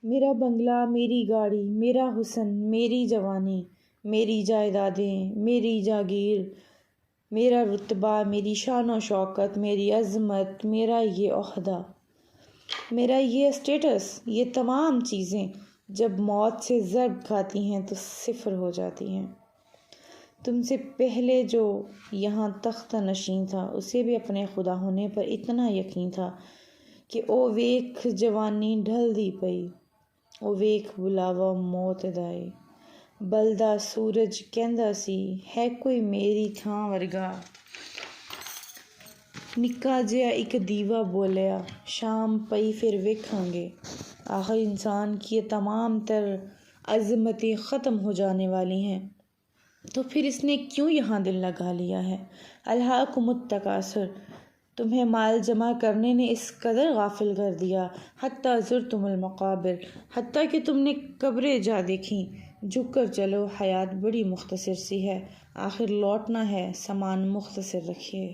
میرا بنگلہ، میری گاڑی، میرا حسن، میری جوانی، میری جائیدادیں، میری جاگیر، میرا رتبہ، میری شان و شوکت، میری عظمت، میرا یہ عہدہ، میرا یہ اسٹیٹس، یہ تمام چیزیں جب موت سے ضرب کھاتی ہیں تو صفر ہو جاتی ہیں۔ تم سے پہلے جو یہاں تخت نشین تھا اسے بھی اپنے خدا ہونے پر اتنا یقین تھا کہ او ویکھ جوانی ڈھل دی پئی، او ویکھ بلاوا موت دائے، بلدا سورج کہندا سی ہے کوئی میری تھاں ورگا۔ نکا جیا ایک دیوا بولیا شام پئی پھر ویکھاں گے۔ آخر انسان کی یہ تمام تر عظمتیں ختم ہو جانے والی ہیں، تو پھر اس نے کیوں یہاں دل لگا لیا ہے؟ الہاکم التکاثر، تمہیں مال جمع کرنے نے اس قدر غافل کر دیا، حتیٰ زرتم المقابر، حتیٰ کہ تم نے قبریں جا دیکھیں۔ جھک کر چلو، حیات بڑی مختصر سی ہے، آخر لوٹنا ہے، سامان مختصر رکھیے۔